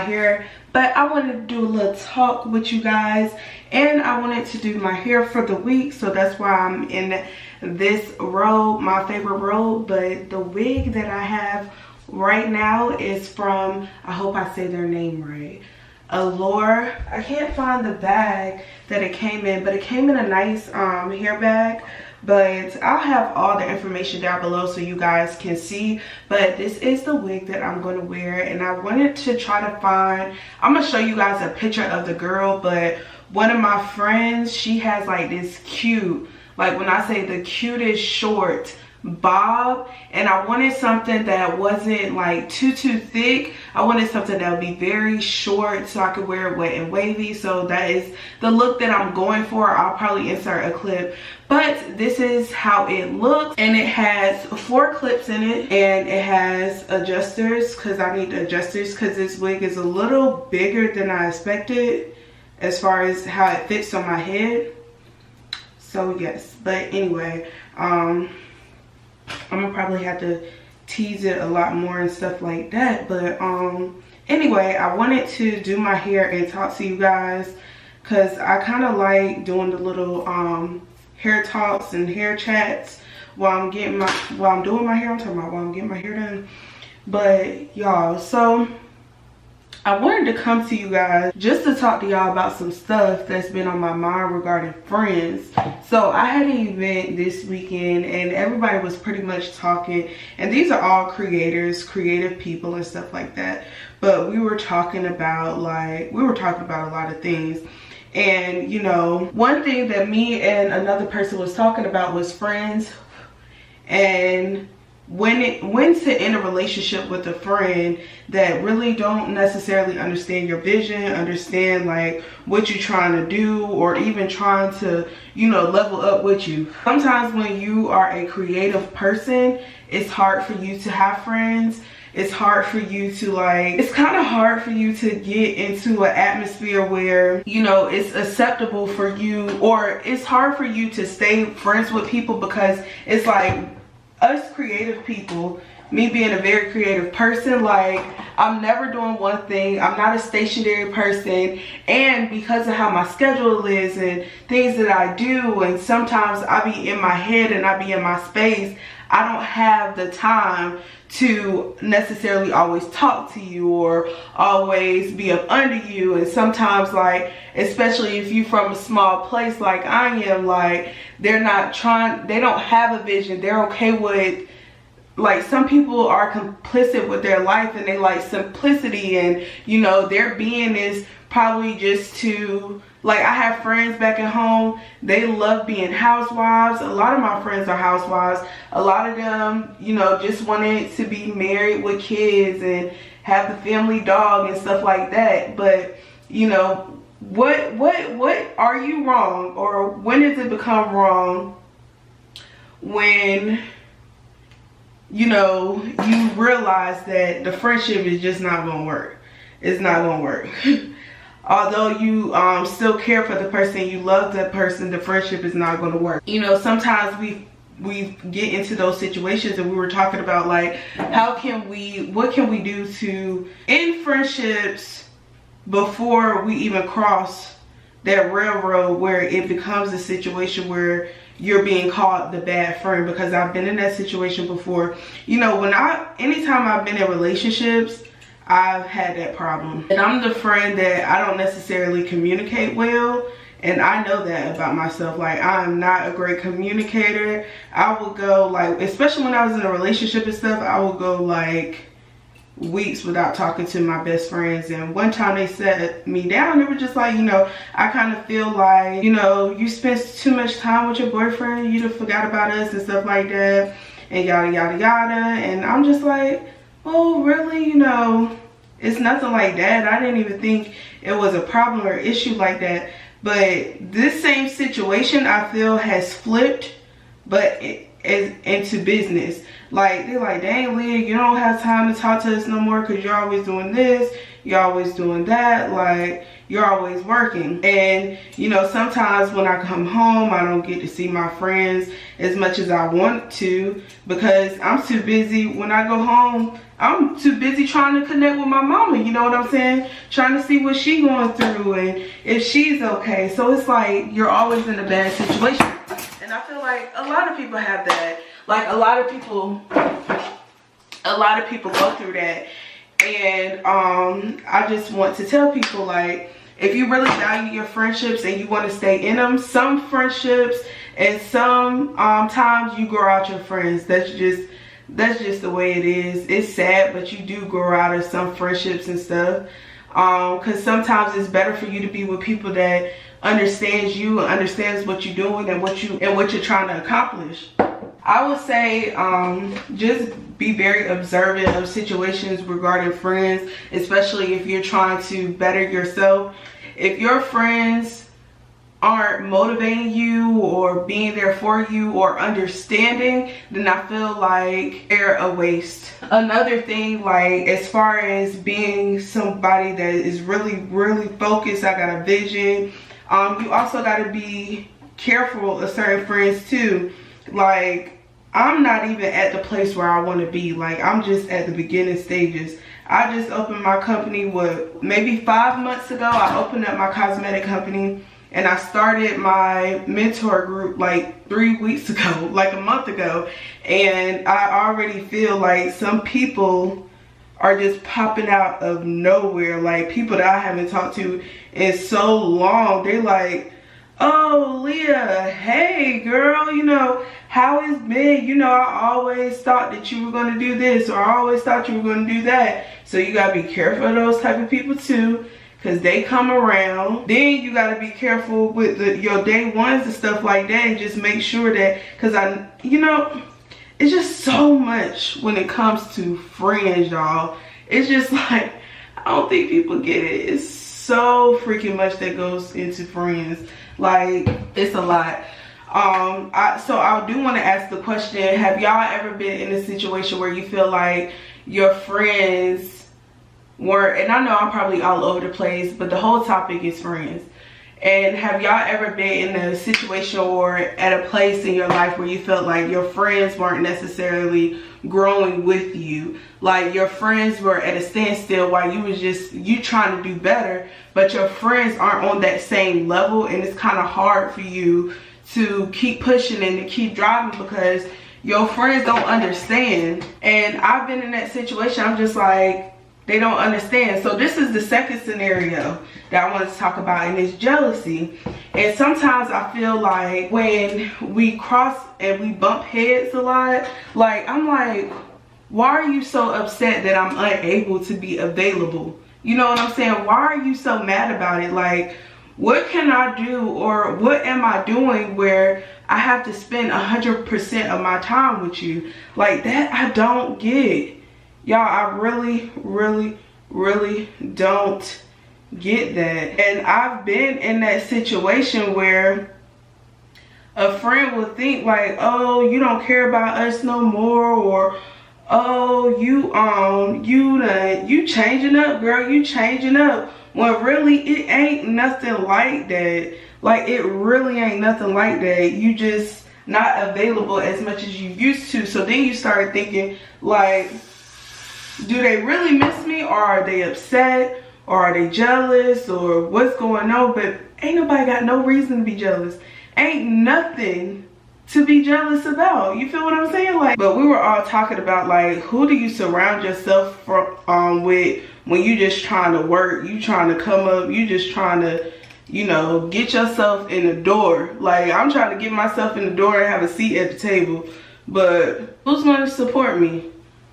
hair, but I wanted to do a little talk with you guys, and I wanted to do my hair for the week, so that's why I'm in this robe, my favorite robe. But the wig that I have right now is from, I hope I say their name right, Eullair. I can't find the bag that it came in, but it came in a nice hair bag. But I'll have all the information down below so you guys can see. But this is the wig that I'm going to wear, and I wanted to try to find, I'm going to show you guys a picture of the girl, but one of my friends, she has like this cute, like when I say the cutest short bob, and I wanted something that wasn't like too thick. I wanted something that would be very short so I could wear it wet and wavy. So that is the look that I'm going for. I'll probably insert a clip, but this is how it looks, and it has 4 clips in it, and it has adjusters because I need the adjusters because this wig is a little bigger than I expected as far as how it fits on my head. So yes, but anyway, I'm gonna probably have to tease it a lot more and stuff like that. But anyway, I wanted to do my hair and talk to you guys because I kind of like doing the little hair talks and hair chats while I'm doing my hair. I'm talking about while I'm getting my hair done. But y'all, so I wanted to come to you guys just to talk to y'all about some stuff that's been on my mind regarding friends. So I had an event this weekend, and everybody was pretty much talking, and these are all creators, creative people and stuff like that. But we were talking about a lot of things. And you know, one thing that me and another person was talking about was friends, and when to end a relationship with a friend that really don't necessarily understand your vision, understand like what you're trying to do, or even trying to, you know, level up with you. Sometimes when you are a creative person, it's hard for you to have friends. It's hard for you to like, it's kind of hard for you to get into an atmosphere where, you know, it's acceptable for you, or it's hard for you to stay friends with people because it's like, us creative people, me being a very creative person, like I'm never doing one thing. I'm not a stationary person, and because of how my schedule is and things that I do, and sometimes I be in my head and I be in my space, I don't have the time to necessarily always talk to you or always be up under you. And sometimes, like, especially if you from a small place like I am, like they don't have a vision. They're okay with, like, some people are complicit with their life and they like simplicity, and you know, their being is probably just to, like, I have friends back at home, they love being housewives. A lot of my friends are housewives. A lot of them, you know, just wanted to be married with kids and have the family dog and stuff like that. But you know, what are you wrong, or when does it become wrong when, you know, you realize that the friendship is just not gonna work? It's not gonna work. Although you still care for the person, you love that person, the friendship is not going to work. You know, sometimes we get into those situations, and we were talking about like, what can we do to end friendships before we even cross that railroad where it becomes a situation where you're being called the bad friend. Because I've been in that situation before. You know, anytime I've been in relationships, I've had that problem. And I'm the friend that I don't necessarily communicate well, and I know that about myself. Like, I'm not a great communicator. I will go, like, especially when I was in a relationship and stuff, I would go like weeks without talking to my best friends. And one time they sat me down, they were just like, you know, I kind of feel like, you know, you spent too much time with your boyfriend, you just forgot about us and stuff like that, and yada yada yada. And I'm just like, oh really? You know, it's nothing like that. I didn't even think it was a problem or issue like that. But this same situation, I feel, has flipped, but into business. Like, they're like, dang Leah, you don't have time to talk to us no more because you're always doing this, you're always doing that, like you're always working. And you know, sometimes when I come home, I don't get to see my friends as much as I want to, because I'm too busy. When I go home, I'm too busy trying to connect with my mama, you know what I'm saying? Trying to see what she's going through and if she's okay. So it's like you're always in a bad situation. And I feel like a lot of people have that. Like a lot of people go through that. And I just want to tell people, like, if you really value your friendships and you want to stay in them, some friendships and some times you grow out your friends. That's just the way it is. It's sad, but you do grow out of some friendships and stuff. Because sometimes it's better for you to be with people that understands you and understands what you're doing and what you're trying to accomplish. I would say just be very observant of situations regarding friends, especially if you're trying to better yourself. If your friends aren't motivating you or being there for you or understanding, then I feel like they're a waste. Another thing, like as far as being somebody that is really focused, I got a vision, you also got to be careful of certain friends too. Like, I'm not even at the place where I want to be. Like, I'm just at the beginning stages. I just opened my company, maybe 5 months ago. I opened up my cosmetic company. And I started my mentor group like 3 weeks ago, like a month ago. And I already feel like some people are just popping out of nowhere. Like people that I haven't talked to in so long. They're like, oh, Leah, hey girl, you know, how it's been? You know, I always thought that you were going to do this, or I always thought you were going to do that. So you got to be careful of those type of people too, because they come around. Then you got to be careful with your day ones and stuff like that, and just make sure that, because you know, it's just so much when it comes to friends, y'all. It's just like, I don't think people get it. It's so freaking much that goes into friends. Like, it's a lot. So I do want to ask the question, have y'all ever been in a situation where you feel like your friends were, and I know I'm probably all over the place, but the whole topic is friends. And have y'all ever been in a situation or at a place in your life where you felt like your friends weren't necessarily growing with you? Like your friends were at a standstill while you trying to do better, but your friends aren't on that same level, and it's kind of hard for you to keep pushing and to keep driving because your friends don't understand. And I've been in that situation. I'm just like, they don't understand. So this is the second scenario that I wanted to talk about, and it's jealousy. And sometimes I feel like when we cross and we bump heads a lot, like I'm like, why are you so upset that I'm unable to be available? You know what I'm saying? Why are you so mad about it? Like, what can I do, or what am I doing where I have to spend 100% of my time with you? Like that, I don't get. Y'all, I really don't get that. And I've been in that situation where a friend will think like, oh, you don't care about us no more, or oh, you changing up, girl, you changing up. When really it ain't nothing like that. Like it really ain't nothing like that. You just not available as much as you used to. So then you start thinking like, do they really miss me, or are they upset, or are they jealous, or what's going on? But ain't nobody got no reason to be jealous. Ain't nothing to be jealous about. You feel what I'm saying? Like, but we were all talking about like, who do you surround yourself with when you just trying to work, you trying to come up, you just trying to, you know, get yourself in the door. Like I'm trying to get myself in the door and have a seat at the table, but who's going to support me?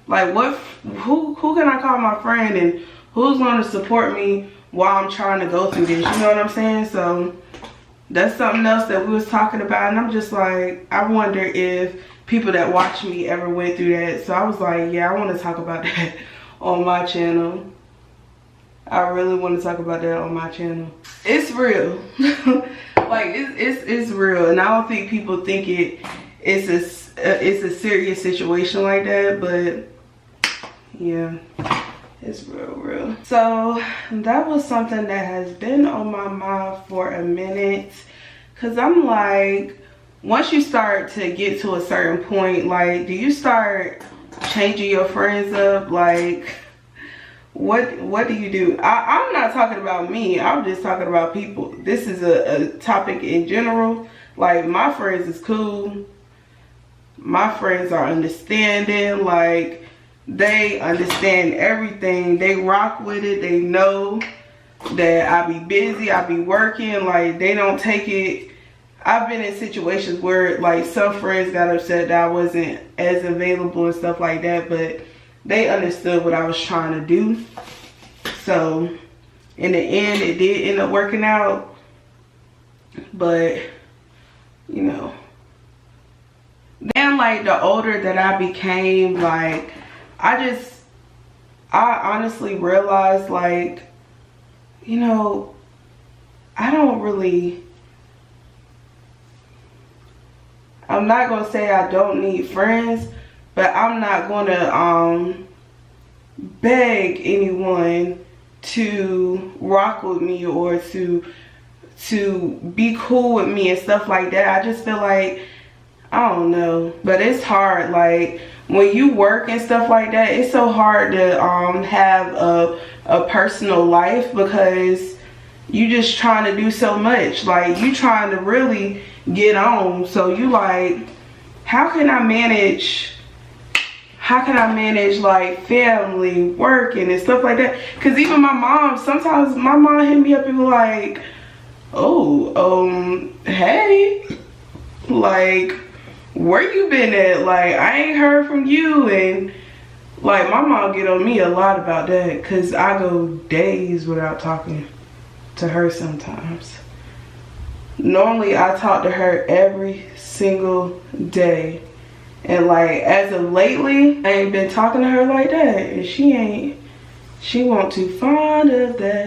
Like who can I call my friend, and who's going to support me while I'm trying to go through this? You know what I'm saying? So that's something else that we was talking about, and I'm just like, I wonder if people that watch me ever went through that. So I was like, yeah, I want to talk about that on my channel. I really want to talk about that on my channel. It's real. Like it's real, and I don't think people think it's a serious situation like that, but yeah, It's real. So that was something that has been on my mind for a minute. Cause I'm like, once you start to get to a certain point, like, do you start changing your friends up? Like, what do you do? I'm not talking about me. I'm just talking about people. This is a topic in general. Like, my friends is cool. My friends are understanding. Like, they understand everything. They rock with it. They know that I be busy. I be working. Like, they don't take it. I've been in situations where, like, some friends got upset that I wasn't as available and stuff like that. But they understood what I was trying to do. So, in the end, it did end up working out. But, you know. Then, like, the older that I became, like, I honestly realized, like, you know, I don't really, I'm not going to say I don't need friends, but I'm not going to beg anyone to rock with me or to be cool with me and stuff like that. I just feel like, I don't know, but it's hard. Like, when you work and stuff like that, it's so hard to have a personal life because you just trying to do so much. Like, you trying to really get on. So you like, how can I manage like family, working and stuff like that? Because even my mom, sometimes my mom hit me up and be like, oh, hey, like, where you been at? Like, I ain't heard from you. And like, my mom get on me a lot about that because I go days without talking to her sometimes. Normally I talk to her every single day, and like, as of lately, I ain't been talking to her like that, and she ain't too fond of that.